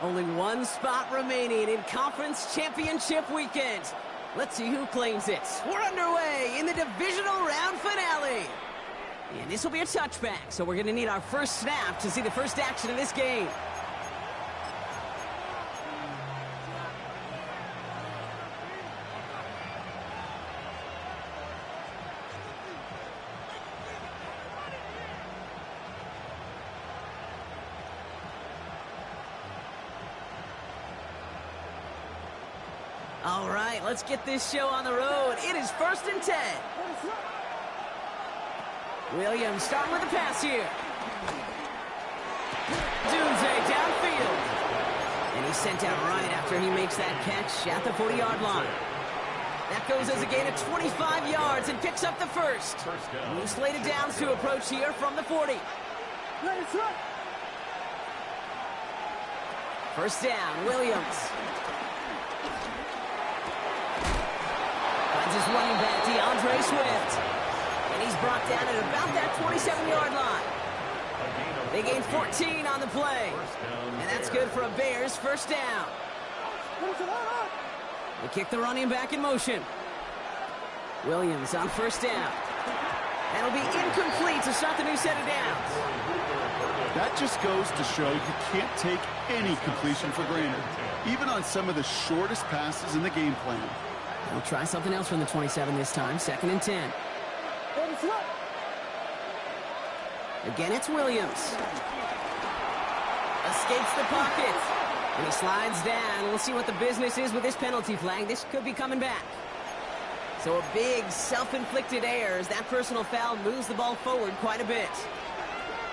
Only one spot remaining in Conference Championship Weekend. Let's see who claims it. We're underway in the Divisional Round Finale. And this will be a touchback, so we're going to need our first snap to see the first action of this game. All right, let's get this show on the road. It is 1st and 10. Williams starting with the pass here. Dunze downfield. And he's sent out right after he makes that catch at the 40-yard line. That goes as a gain of 25 yards and picks up the first. New slated downs to approach here from the 40. First down, Williams. Finds his running back, DeAndre Swift. And he's brought down at about that 27-yard line. They gain 14 on the play. And that's good for a Bears first down. They kick the running back in motion. Williams on first down. That'll be incomplete to start the new set of downs. That just goes to show you can't take any completion for granted, even on some of the shortest passes in the game plan. We'll try something else from the 27 this time. 2nd and 10. Again, it's Williams. Escapes the pocket. And he slides down. We'll see what the business is with this penalty flag. This could be coming back. So a big self-inflicted error as that personal foul moves the ball forward quite a bit.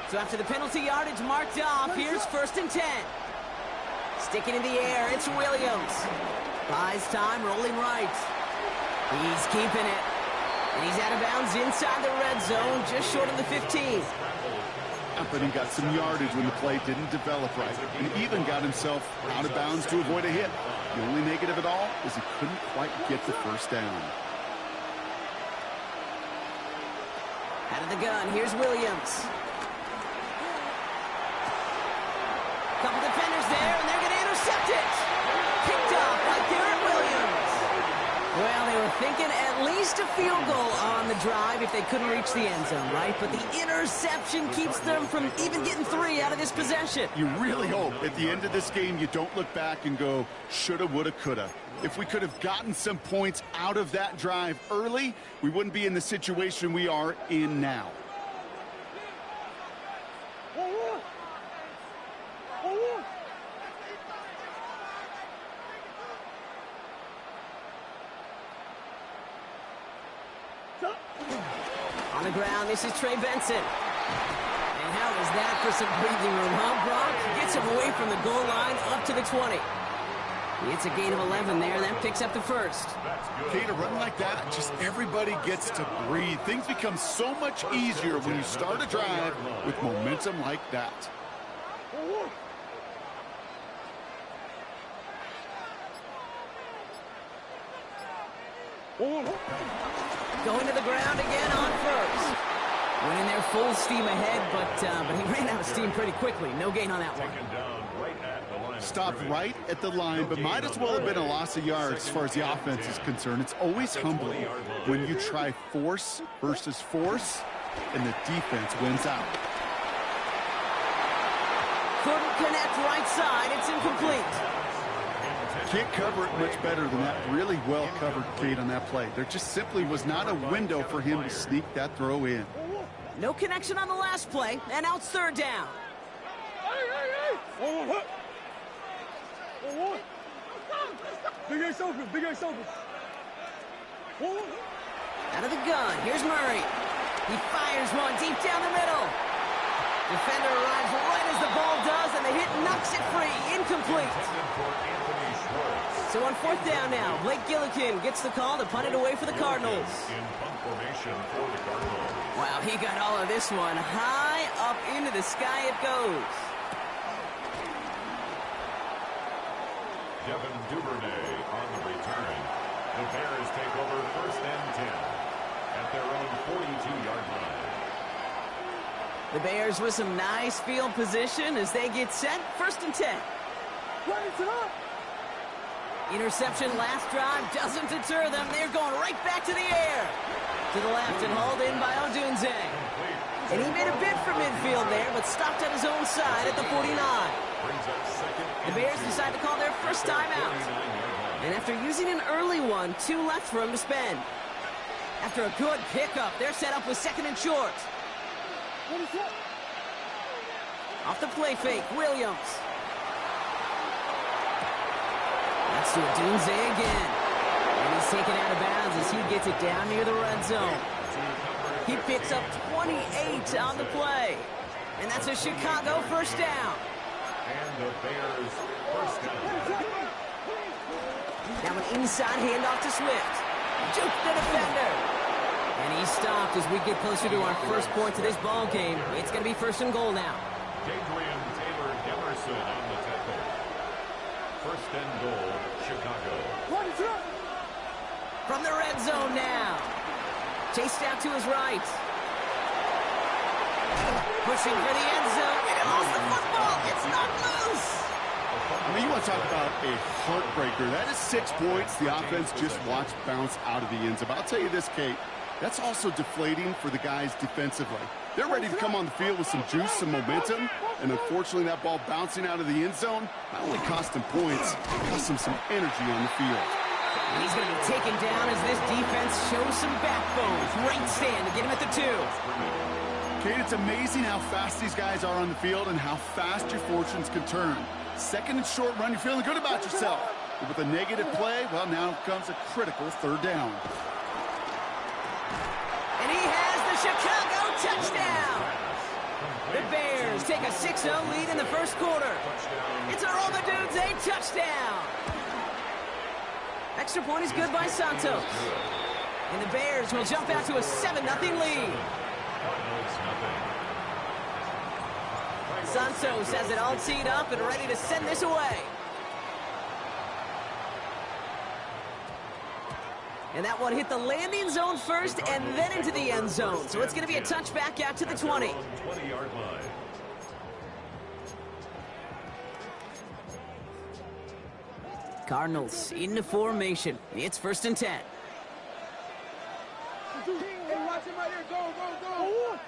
So after the penalty yardage marked off, here's 1st and 10. Sticking in the air, it's Williams. Buys time, rolling right. He's keeping it. And he's out of bounds inside the red zone, just short of the 15. But he got some yardage when the play didn't develop right, and even got himself out of bounds to avoid a hit. The only negative at all is he couldn't quite get the first down. Out of the gun, here's Williams. Couple defenders there, and they're going to intercept it. Picked off by Garrett Williams. Well, they were thinking at least a field goal on the drive if they couldn't reach the end zone, right? But the interception keeps them from even getting 3 out of this possession. You really hope at the end of this game you don't look back and go, shoulda, woulda, coulda. If we could have gotten some points out of that drive early, we wouldn't be in the situation we are in now. On the ground, this is Trey Benson. And how is that for some breathing room, huh, Brock? Gets him away from the goal line up to the 20. It's a gain of 11 there. That picks up the first. Okay, to run like that, just everybody gets to breathe. Things become so much easier when you start a drive with momentum like that. Going to the ground again on first. Went in there full steam ahead, but he ran out of steam pretty quickly. No gain on that one. Stopped right at the line, but might as well have been a loss of yards as far as the offense is concerned. It's always humbling when you try force versus force, and the defense wins out. Couldn't connect right side. It's incomplete. Can't cover it much better than that. Really well covered, Kate, on that play. There just simply was not a window for him to sneak that throw in. No connection on the last play, and now it's 3rd down. Big Ace open, Big Ace open. Out of the gun, here's Murray. He fires one deep down the middle. Defender arrives right as the ball does, and the hit knocks it free. Incomplete. So on 4th down now, Blake Gillikin gets the call to punt it away for the Cardinals. Wow, he got all of this one. High up into the sky it goes. Devin Duvernay on the return. The Bears take over 1st and 10 at their own 42-yard line. The Bears with some nice field position as they get set. 1st and 10. Interception last drive doesn't deter them. They're going right back to the air. To the left and hauled in by Odunze. And he made a bid for midfield there, but stopped at his own side at the 49. The Bears decide to call their first timeout. And after using an early one, 2 left for him to spend. After a good pickup, they're set up with 2nd and short. Off the play fake, Williams. That's to Odunze again. And he's taken out of bounds as he gets it down near the red zone. He picks up 28 on the play. And that's a Chicago first down. And the Bears first down. Now an inside handoff to Swift. Juke the defender. And he's stopped as we get closer to our first point to this ball game. It's going to be 1st and goal now. Adrian Taylor Demerson on the tackle. 1st and goal, Chicago. From the red zone now. Chased out to his right. Pushing for the end zone. And it lost the football. It's not loose. I mean, you want to talk about a heartbreaker. That is 6 points. The offense just watched bounce out of the end zone. But I'll tell you this, Kate, that's also deflating for the guys defensively. They're ready to come on the field with some juice, some momentum, and unfortunately that ball bouncing out of the end zone not only cost them points, it cost them some energy on the field. And he's going to be taken down as this defense shows some backbone. Great stand to get him at the 2. Kate, it's amazing how fast these guys are on the field and how fast your fortunes can turn. 2nd and short run, you're feeling good about yourself. But with a negative play, well, now comes a critical 3rd down. And he has the Chicago touchdown. The Bears take a 6-0 lead in the 1st quarter. It's a Odunze touchdown. Extra point is good by Santos. And the Bears will jump out to a 7-0 lead. Santos has it all teed up and ready to send this away. And that one hit the landing zone first and then into the end zone. So it's going to be a touchback out to the 20. 20-yard line. Cardinals into formation. It's 1st and 10. Hey, watch him right here. Go, go, go.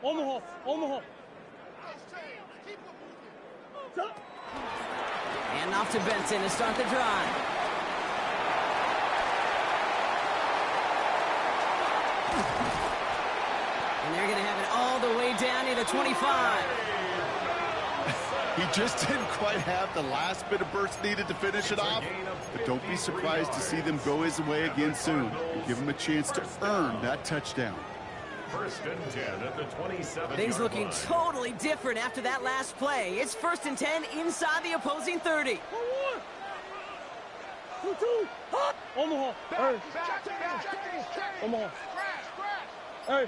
Omaha, Omaha. And off to Benson to start the drive. And they're going to have it all the way down near the 25. He just didn't quite have the last bit of burst needed to finish it off. But don't be surprised to see them go his way again soon. And give him a chance to earn that touchdown. 1st and 10 at the 27. Things looking totally different after that last play. It's 1st and 10 inside the opposing 30. 2-2. Omaha. Hey. Omaha. Hey.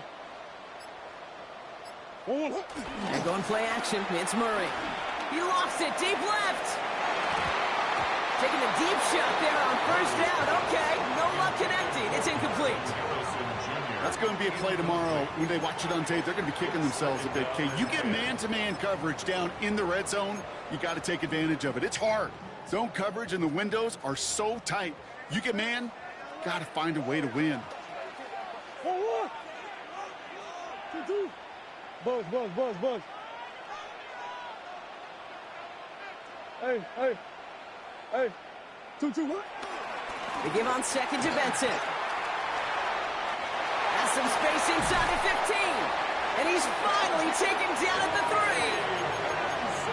They're going play action. It's Murray. He lost it deep left. Taking a deep shot there on 1st down. Okay, no luck connecting. It's incomplete. That's going to be a play tomorrow. When they watch it on tape, they're going to be kicking themselves a bit. Okay, you get man-to-man coverage down in the red zone, you got to take advantage of it. It's hard. Zone coverage and the windows are so tight. You get man, got to find a way to win. 2-2. Buzz, buzz, buzz, buzz. Hey, hey, hey. 2-2, what? They give on 2nd to Benson. Has some space inside the 15. And he's finally taken down at the 3.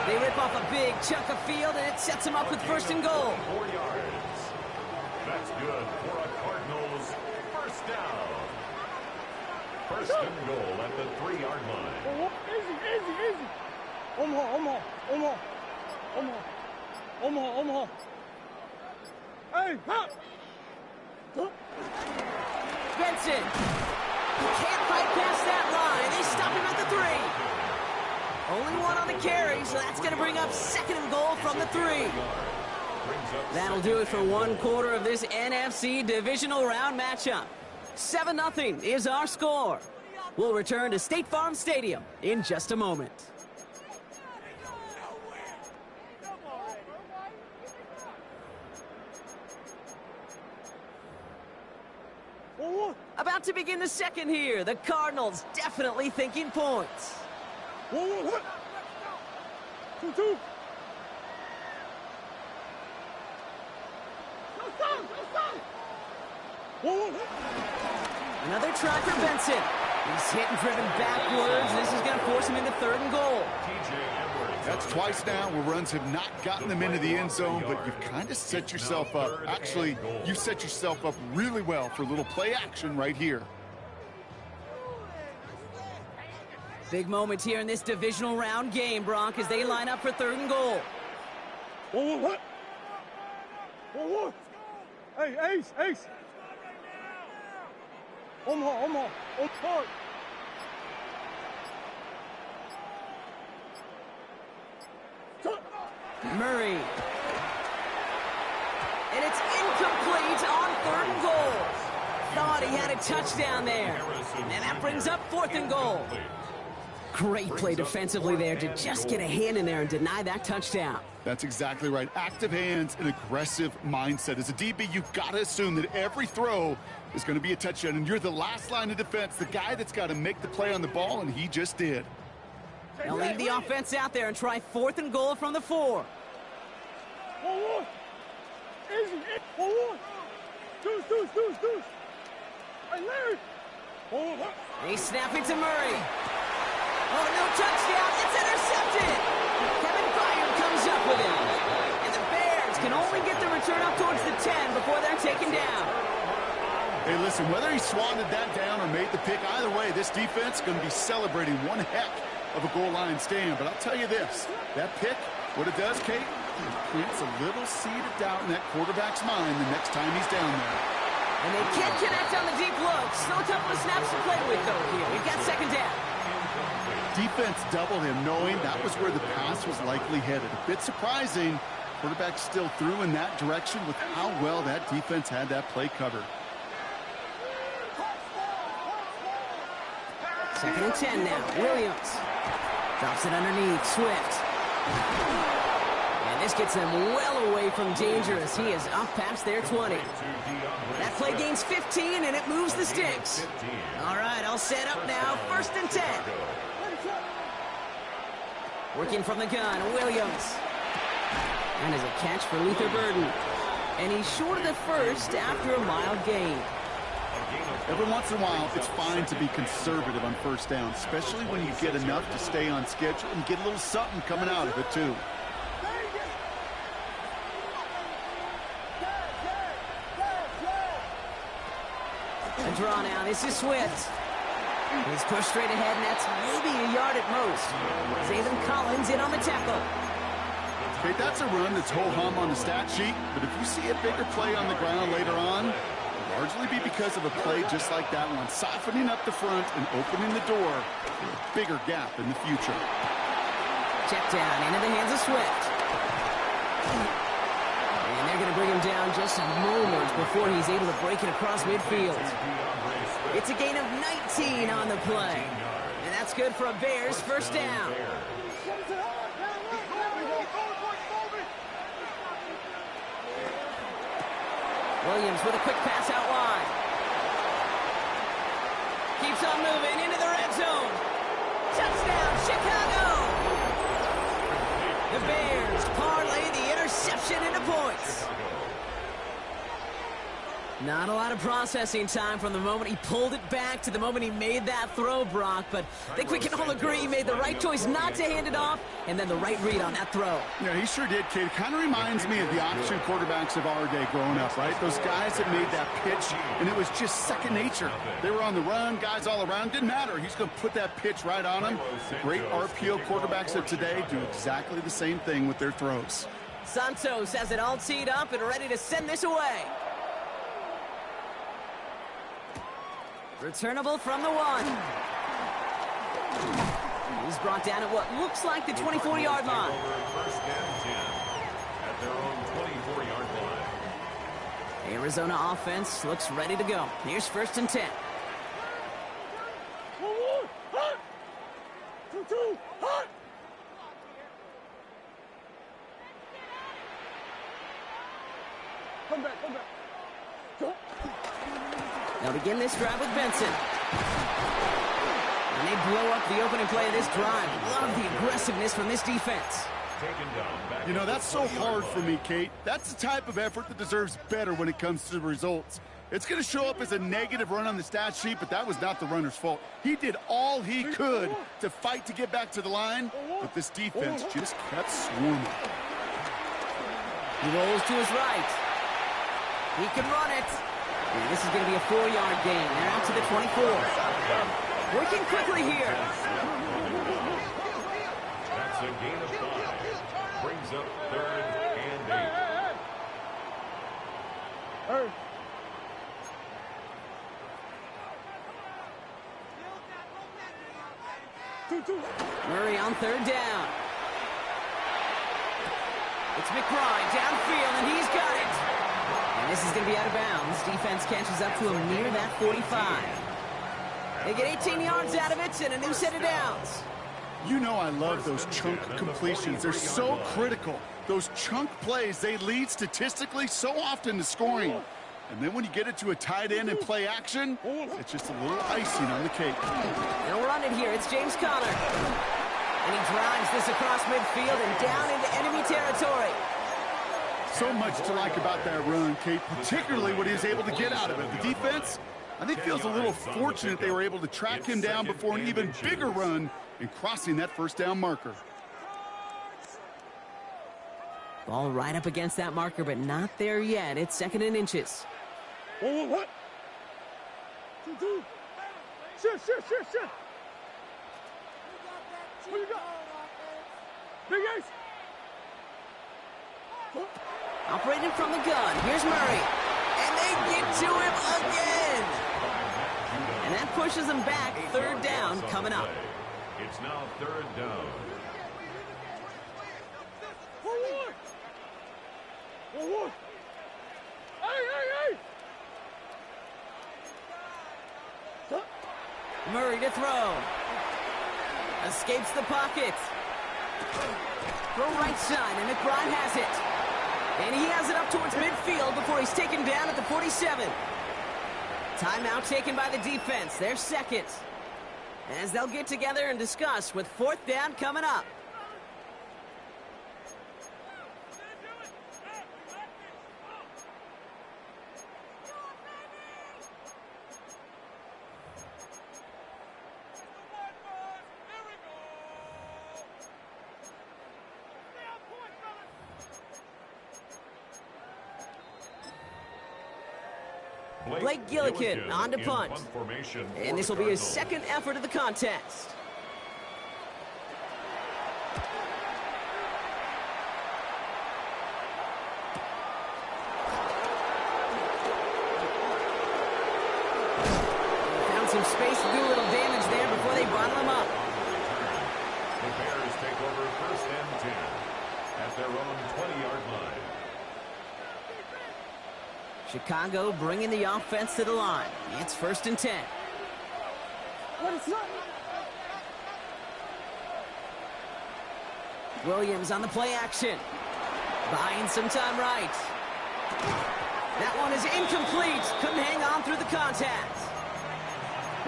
They rip off a big chunk of field, and it sets him up with 1st and goal. 4 yards. That's good for a Cardinals first down. 1st and goal at the 3-yard line. Easy, easy, easy. Omaha, Omaha, Omaha, Omaha, Omaha, Omaha. Hey, hop. Benson. Can't fight past that line. They stop him at the 3. Only one on the carry, so that's going to bring up 2nd and goal from the 3. That'll do it for 1 quarter of this NFC Divisional round matchup. 7-0 is our score. We'll return to State Farm Stadium in just a moment. About to begin the second here. The Cardinals definitely thinking points. 1-1. 2-2. Another try for Benson. He's hit and driven backwards. This is going to force him into 3rd and goal. That's twice now where runs have not gotten them into the end zone, but you've kind of set yourself up. Actually, you set yourself up really well for a little play action right here. Big moment here in this divisional round game, Brock, as they line up for 3rd and goal. 1-1. 1-1. Hey, Ace, Ace. Omaha. Hard. Murray. And it's incomplete on 3rd and goal. Thought he had a touchdown there. And that brings up 4th and goal. Great play defensively there to just get a hand in there and deny that touchdown. That's exactly right. Active hands and aggressive mindset. As a DB, you've got to assume that every throw is going to be a touchdown, and you're the last line of defense, the guy that's got to make the play on the ball, and he just did. They'll leave the offense out there and try 4th and goal from the 4. 1-1. Easy. 1-1. Deuce. Hey, Larry. 1-1. They snap it to Murray. Oh, no touchdown. It's intercepted. Kevin Byard comes up with it. And the Bears can only get the return up towards the 10 before they're taken down. Hey, listen, whether he swatted that down or made the pick, either way, this defense is going to be celebrating one heck of a goal line stand. But I'll tell you this, that pick, what it does, Kate, it plants a little seed of doubt in that quarterback's mind the next time he's down there. And they can't connect on the deep look. Still a couple of snaps to play with, though, here. We've got 2nd down. Defense doubled him, knowing that was where the pass was likely headed. A bit surprising. Quarterback still threw in that direction with how well that defense had that play covered. 2nd and 10 now. Williams drops it underneath. Swift. And this gets them well away from danger as he is up past their 20. That play gains 15, and it moves the sticks. All right, all set up now. 1st and 10. Working from the gun, Williams. And as a catch for Luther Burden. And he's short of the 1st after a mild gain. Every once in a while, it's fine to be conservative on 1st down, especially when you get enough to stay on schedule and get a little something coming out of it, too. A draw now. This is Swift. He's pushed straight ahead, and that's maybe a yard at most. Zayden Collins in on the tackle. Okay, that's a run that's ho-hum on the stat sheet, but if you see a bigger play on the ground later on, it'll largely be because of a play just like that one, softening up the front and opening the door for a bigger gap in the future. Check down into the hands of Swift. And they're going to bring him down just a moment before he's able to break it across midfield. It's a gain of 19 on the play. And that's good for a Bears 1st down. Williams with a quick pass out wide. Keeps on moving into the red zone. Touchdown, Chicago! The Bears parlay the interception into points. Not a lot of processing time from the moment he pulled it back to the moment he made that throw, Brock. But I think we can all agree he made the right choice not to hand it off, and then the right read on that throw. Yeah, he sure did, Kate. It kind of reminds me of the option quarterbacks of our day growing up, right? Those guys that made that pitch, and it was just second nature. They were on the run, guys all around. Didn't matter. He's going to put that pitch right on them. The great RPO quarterbacks of today do exactly the same thing with their throws. Santos has it all teed up and ready to send this away. Returnable from the 1. He's brought down at what looks like the 24-yard line. First and 10 at their own 24-yard line. Arizona offense looks ready to go. Here's 1st and 10. Hot! 2-2! Hot! Come back, come back. Go. They'll begin this drive with Benson. And they blow up the opening play of this drive. Love the aggressiveness from this defense. You know, that's so hard for me, Kate. That's the type of effort that deserves better when it comes to the results. It's going to show up as a negative run on the stat sheet, but that was not the runner's fault. He did all he could to fight to get back to the line, but this defense just kept swarming. He rolls to his right. He can run it. And this is going to be a 4-yard gain. They're out to the 24. Working quickly here. That's a gain of 5. Brings up 3rd and 8. Hey. Murray on 3rd down. It's McBride downfield, and he's got it. And this is going to be out of bounds. Defense catches up to him near that 45. They get 18 yards out of it and a new set of downs. You know I love those chunk completions. They're so critical. Those chunk plays, they lead statistically so often to scoring. And then when you get it to a tight end and play action, it's just a little icing on the cake. They'll run it here. It's James Conner. And he drives this across midfield and down into enemy territory. So much to like about that run, Kate, particularly what he was able to get out of it. The defense, I think, feels a little fortunate they were able to track him down before an even bigger run in crossing that 1st down marker. Ball right up against that marker, but not there yet. It's 2nd and inches. What? 2-2. Shift. What you got? Big Ace. Operating from the gun. Here's Murray. And they get to him again. And that pushes them back. 3rd down coming up. It's now 3rd down. Forward. Hey. Murray to throw. Escapes the pocket. Throw right side, and McBride has it. And he has it up towards midfield before he's taken down at the 47. Timeout taken by the defense. They're 2nd. As they'll get together and discuss with 4th down coming up. Blake Gillikin on to punt. And this will be his 2nd effort of the contest. Found some space to do a little damage there before they bottle him up. The Bears take over 1st and 10 at their own 20-yard line. Chicago bringing the offense to the line. It's 1st and 10. Williams on the play action. Buying some time right. That one is incomplete. Couldn't hang on through the contact.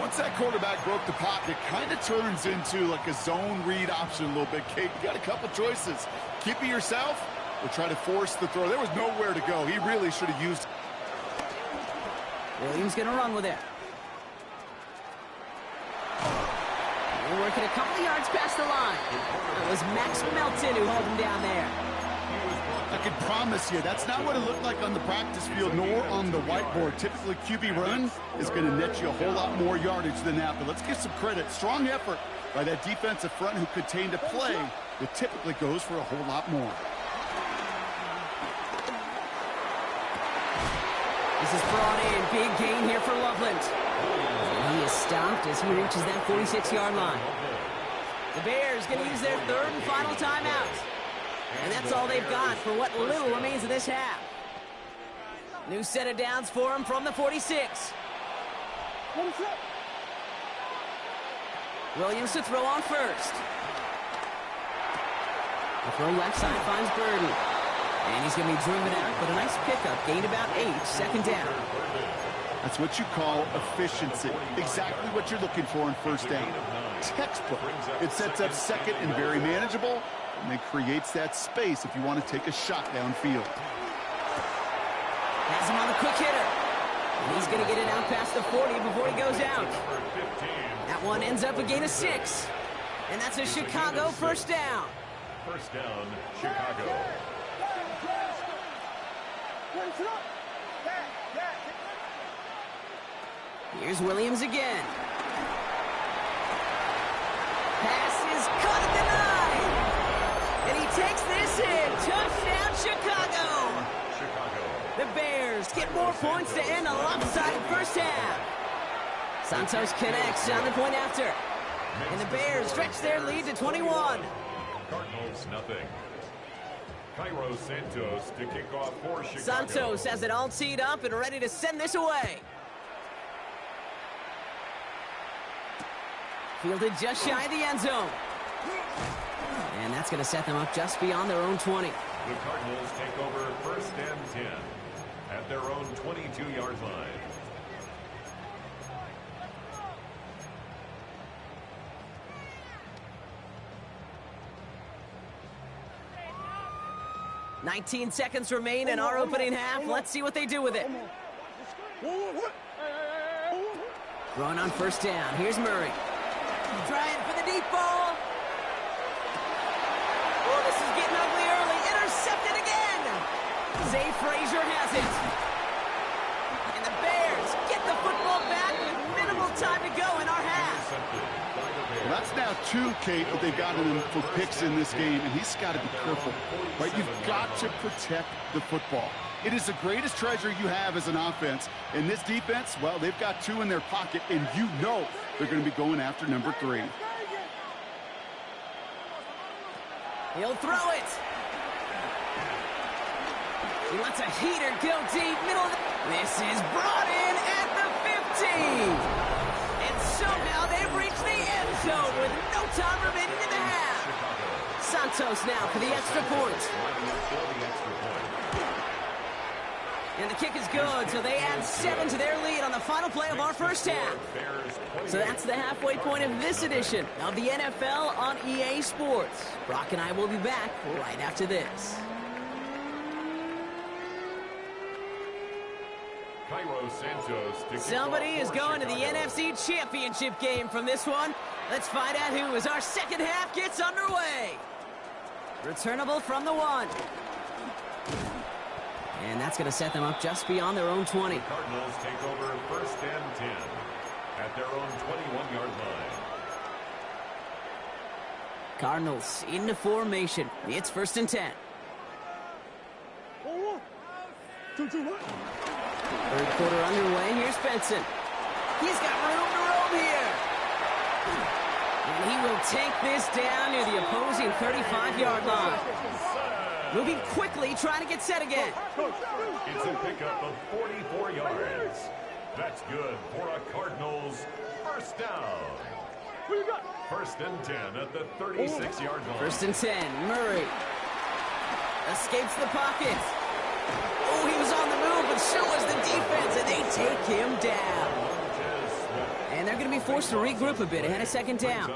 Once that quarterback broke the pocket, kind of turns into like a zone read option a little bit, Kate. You got a couple choices. Keep it yourself or try to force the throw. There was nowhere to go. He really should have used it. Williams going to run with it. They're working a couple of yards past the line. It was Max Melton who held him down there. I can promise you, that's not what it looked like on the practice field nor on the whiteboard. Typically, QB run is going to net you a whole lot more yardage than that. But let's give some credit. Strong effort by that defensive front who contained a play that typically goes for a whole lot more. This is brought in. Big gain here for Loveland. And he is stopped as he reaches that 46-yard line. The Bears going to use their 3rd and final timeout. And that's all they've got for what little remains of this half. New set of downs for him from the 46. Williams to throw on first. The throw left side finds Burden. And he's going to be driven out, but a nice pickup. Gained about 8, second down. That's what you call efficiency. Exactly what you're looking for in first down. Textbook. It sets up second and very manageable, and it creates that space if you want to take a shot downfield. Has him on the quick hitter. And he's going to get it out past the 40 before he goes out. That one ends up a gain of 6. And that's a Chicago first down. First down, Chicago. Here's Williams again. Pass is caught at the 9. And he takes this in. Touchdown, Chicago. The Bears get more points to end a lopsided first half. Santos connects on the point after. And the Bears stretch their lead to 21. Cardinals, nothing. Cairo Santos to kick off for Chicago. Santos has it all teed up and ready to send this away. Fielded just shy of the end zone. And that's going to set them up just beyond their own 20. The Cardinals take over first and 10 at their own 22-yard line. "19 seconds remain in our opening half. Let's see what they do with it. Throwing on first down. Here's Murray. Trying for the deep ball. Oh, this is getting ugly early. Intercepted again. Zay Frazier has it. And the Bears get the football back with minimal time to go in our half. Well, that's now 2, Kate, that they've got him for picks in this game, and he's got to be careful. Right? You've got to protect the football. It is the greatest treasure you have as an offense. And this defense, well, they've got 2 in their pocket, and you know they're going to be going after number 3. He'll throw it. He lets a heater go deep. Middle of the... This is brought in at the 15. And somehow they've reached the end zone with no time remaining in the half. Santos now for the extra point. And the kick is good, so they add 7 to their lead on the final play of our first half. So that's the halfway point of this edition of the NFL on EA Sports. Brock and I will be back right after this. Cairo Santos. Somebody is going to the NFC Championship game from this one. Let's find out who as our second half gets underway. Returnable from the 1. And that's going to set them up just beyond their own 20. The Cardinals take over first and 10 at their own 21-yard line. Cardinals into formation. It's first and 10. Third quarter underway. Here's Benson. He's got room to roam here. And he will take this down near the opposing 35-yard line. Moving quickly, trying to get set again. It's a pickup of 44 yards. That's good for a Cardinals first down. First and 10 at the 36-yard line. First and 10, Murray. Escapes the pocket. Oh, he was on the move, but so was the defense, and they take him down. And they're going to be forced to regroup a bit ahead of second down.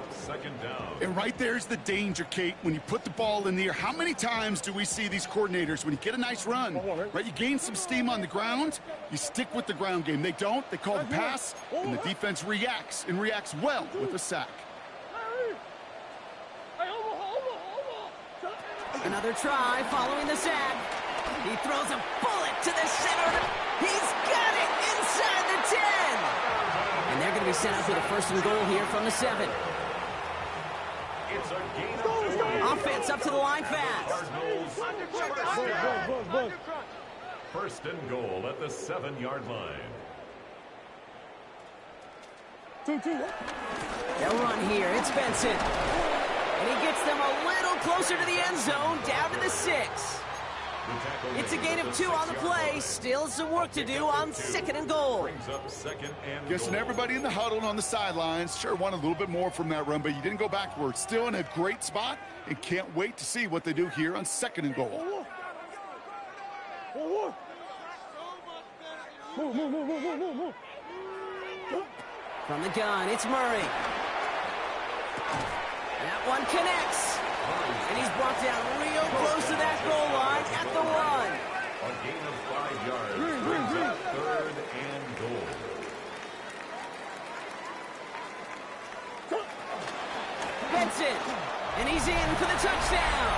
And right there's the danger, Kate, when you put the ball in the air. How many times do we see these coordinators, when you get a nice run, right, you gain some steam on the ground, you stick with the ground game. They don't. They call the pass, and the defense reacts, and reacts well with a sack. Another try following the sack. He throws a bullet to the center. He's got it inside the 10. And they're going to be sent up with a first and goal here from the 7. It's a gain of 2. Offense up to the line fast. First and goal at the 7-yard line. They'll run here. It's Benson. And he gets them a little closer to the end zone, down to the 6. It's a gain of 2 on the play. Still some work to do on 2nd and goal. Guessing everybody in the huddle on the sidelines sure want a little bit more from that run, but you didn't go backwards. Still in a great spot and can't wait to see what they do here on 2nd and goal. From the gun, it's Murray. That one connects. And he's brought down real close to that goal line at the 1. A gain of 5 yards. Brings up 3rd and goal. Benson. And he's in for the touchdown.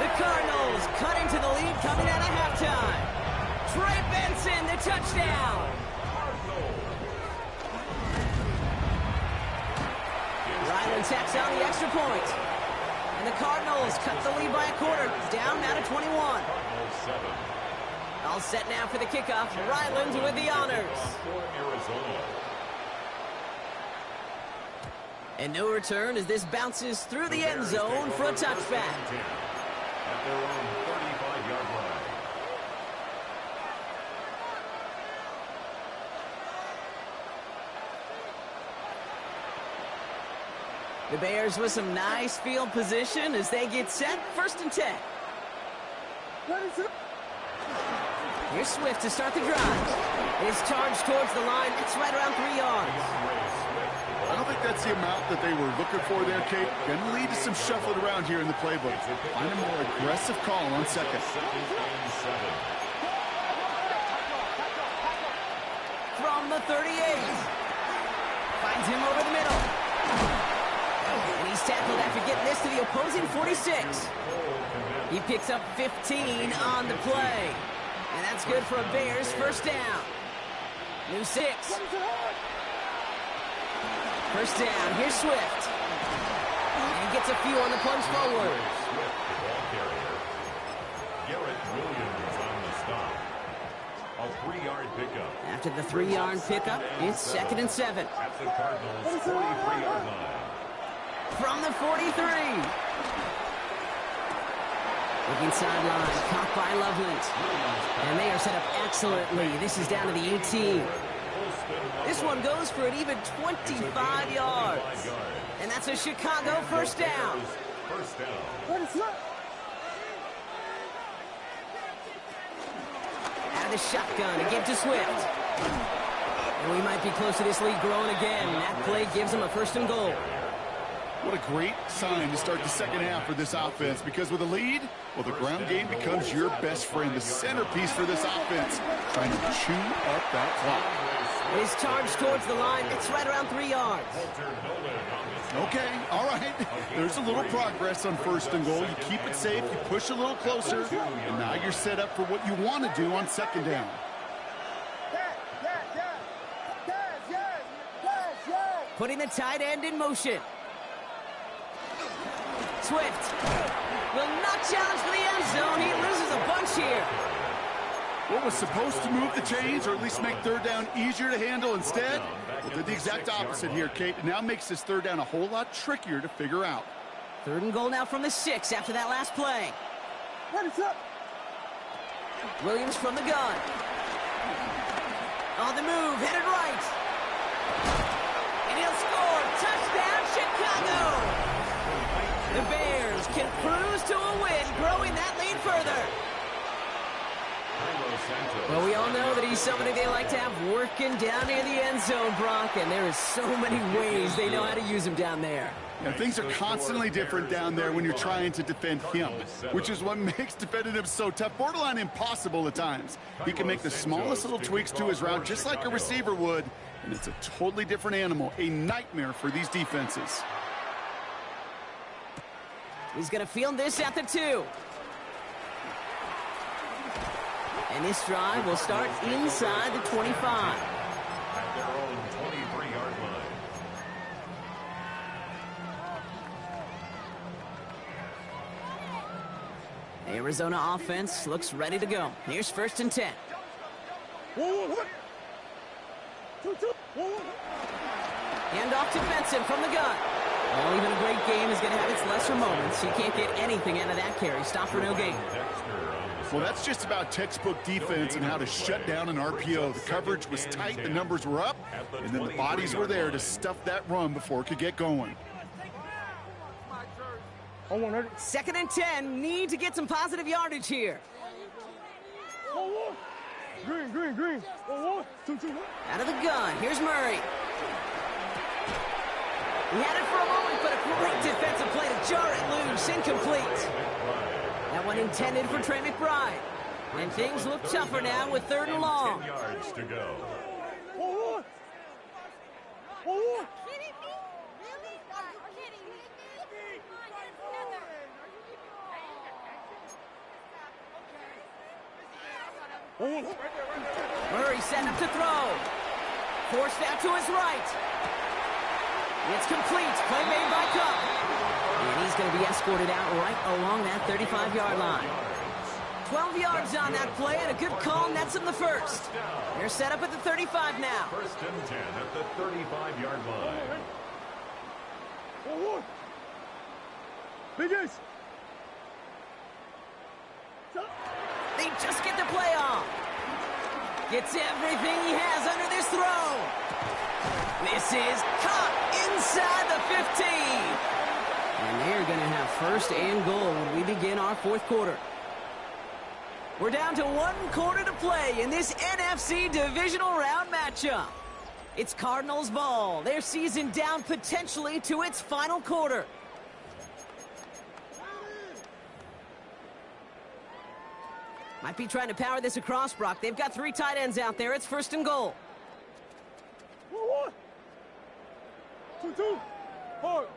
The Cardinals cut into the lead coming out of halftime. Trey Benson, the touchdown. Ryland tacks on the extra point. And the Cardinals cut the lead by a quarter. Down now to 21. All set now for the kickoff. Ryland with the honors. And no return as this bounces through the end zone for a touchback. At their own 35-yard line. The Bears with some nice field position as they get set. 1st and 10. Here's Swift to start the drive. His charge towards the line. It's right around 3 yards. I don't think that's the amount that they were looking for there, Kate. Going to lead to some shuffling around here in the playbook. Find a more aggressive call on 2nd. From the 38. Finds him over the middle. And he's tackled after getting this to the opposing 46. He picks up 15 on the play. And that's good for a Bears 1st down. New 6. 1st down. Here's Swift. And he gets a few on the plunge forward. Swift, the ball carrier. Garrett Williams on the stop. A 3-yard pickup. After the 3-yard pickup, it's 2nd and 7. At the Cardinals' 43-yard line. From the 43. Looking sideline, caught by Loveland. And they are set up excellently. This is down to the 18. This one goes for an even 25 yards. And that's a Chicago 1st down. Out of the shotgun to give to Swift. And we might be close to this lead growing again. That play gives them a 1st and goal. What a great sign to start the 2nd half for this offense, because with a lead, well, the ground game becomes your best friend, the centerpiece for this offense, trying to chew up that clock. His charge towards the line, it's right around 3 yards. Okay, all right. There's a little progress on 1st and goal. You keep it safe, you push a little closer, and now you're set up for what you want to do on 2nd down. Putting the tight end in motion. Swift will not challenge for the end zone. He loses a bunch here. What was supposed to move the chains, or at least make 3rd down easier to handle instead, well, did the exact opposite here, Kate. It now makes this 3rd down a whole lot trickier to figure out. 3rd and goal now from the 6 after that last play. Williams from the gun. On the move, headed right. And he'll score. Touchdown, Chicago! The Bears can cruise to a win, growing that lead further. Well, we all know that he's somebody they like to have working down near the end zone, Brock, and there is so many ways they know how to use him down there. Yeah, things are constantly different down there when you're trying to defend him, which is what makes defending him so tough, borderline impossible at times. He can make the smallest little tweaks to his route just like a receiver would, and it's a totally different animal, a nightmare for these defenses. He's going to field this at the 2. And this drive will start inside the 25. At their own 23-yard line. Arizona offense looks ready to go. Here's 1st and 10. Hand off to Benson from the gun. Well, even a great game is going to have its lesser moments. You can't get anything out of that carry. Stop for no gain. Well, that's just about textbook defense and how to shut down an RPO. The coverage was tight, the numbers were up, and then the bodies were there to stuff that run before it could get going. 2nd and 10, need to get some positive yardage here. Green, green, green. 1-1, 2-2. Out of the gun, here's Murray. He had it for a moment, but a great defensive play to jar it loose, incomplete. That one intended for Trey McBride. And things look tougher now with 3rd and long. 10 yards to go. 1-1. 1-1. Murray set up to throw. Forced out to his right. It's complete. Play made by Cup. And he's going to be escorted out right along that 35-yard line. 12 yards on that play, and a good call nets him the first. They're set up at the 35 now. 1st and 10 at the 35-yard line. 1-1. Big Ace. They just get the play off. Gets everything he has under this throw. This is caught inside the 15. And they're going to have 1st and goal when we begin our 4th quarter. We're down to 1 quarter to play in this NFC Divisional Round matchup. It's Cardinals ball. Their season down potentially to its final quarter. Might be trying to power this across, Brock. They've got 3 tight ends out there. It's 1st and goal. 1-1. 2-2. Hard.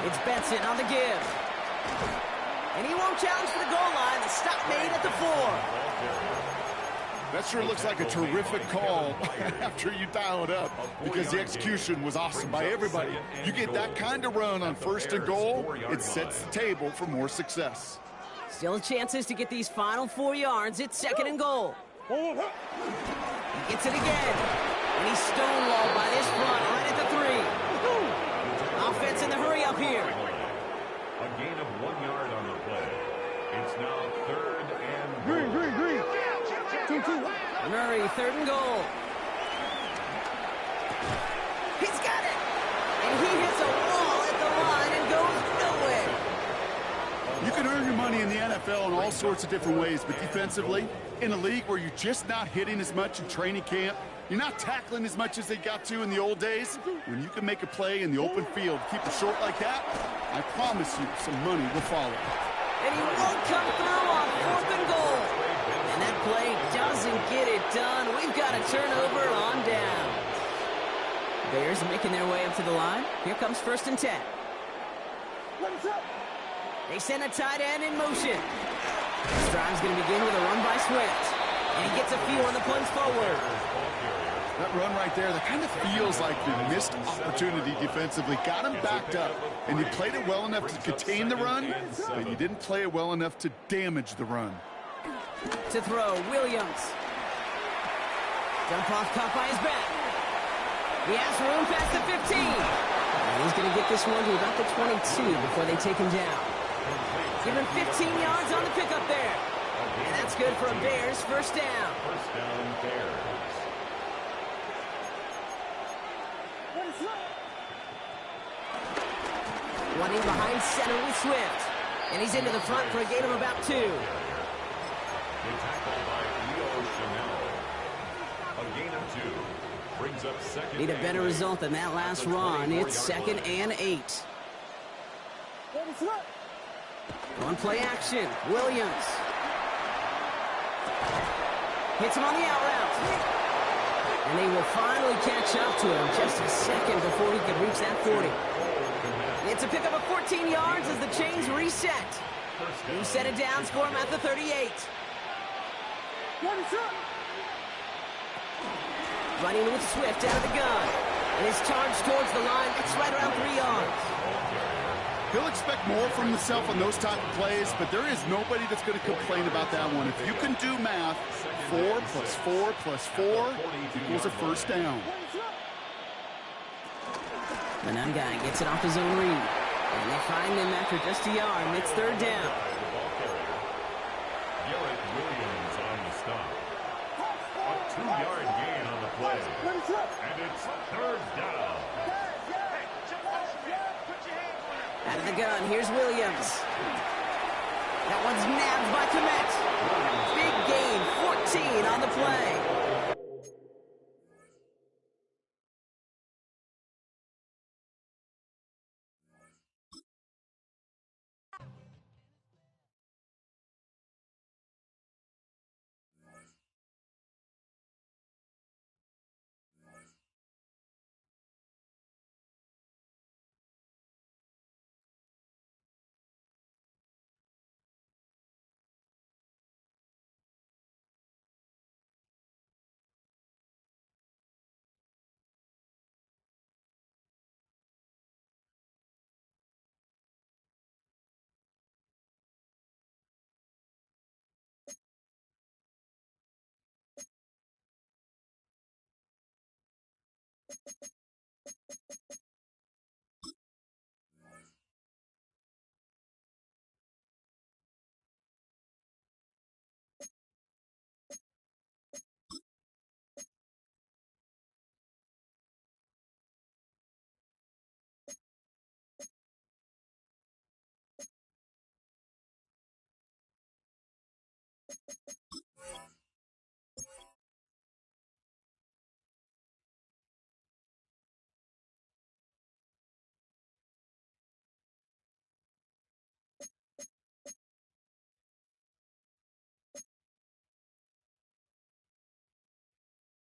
It's Benson on the give. And he won't challenge for the goal line. The stop made at the 4. That sure looks like a terrific call after you dial it up, because the execution was awesome by everybody. You get that kind of run on 1st and goal, it sets the table for more success. Still chances to get these final 4 yards. It's 2nd and goal. He gets it again. And he's stonewalled by this front right at the 3. Offense in the hurry up here. A gain of 1 yard on the play. It's now 3rd and Green, green, green. 2-2. Murray, 3rd and goal. He's got it. And he hits a wall at the line and goes nowhere. You can earn your money in the NFL in all sorts of different ways, but defensively, in a league where you're just not hitting as much in training camp, you're not tackling as much as they got to in the old days, when you can make a play in the open field, keep it short like that, I promise you some money will follow. And he won't come through on 4th and goal. And that play doesn't get it done. We've got a turnover on down. Bears making their way up to the line. Here comes 1st and 10. They send a tight end in motion. This drive's going to begin with a run by Swift. And he gets a few on the punch forward. That run right there, that kind of feels like the missed opportunity defensively. Got him backed up, and you played it well enough to contain the run, but you didn't play it well enough to damage the run. To throw, Williams. Dump off caught by his back. He has room past the 15. And he's going to get this one to about the 22 before they take him down. Give him 15 yards on the pickup there. And that's good for a Bears 1st down. 1st down, Bears. Running behind center with Swift. And he's into the front for a gain of about 2. The tackle by Leo Chanel. A gain of 2. Brings up 2nd. Need a better result than that last run. It's 2nd and 8. On play action. Williams. Hits him on the out route. And they will finally catch up to him just a second before he can reach that 40. It's a pickup of 14 yards as the chains reset. He set it down for him at the 38. Running with Swift out of the gun. And his charge towards the line, it's right around 3 yards. He'll expect more from himself on those type of plays, but there is nobody that's going to complain about that one. If you can do math, 4 plus 4 plus 4 equals a 1st down. The numb guy gets it off his own read. And they find him after just a yard, and it's 3rd down. Out of the gun, here's Williams. That one's nabbed by Komet. Big gain, 14 on the play.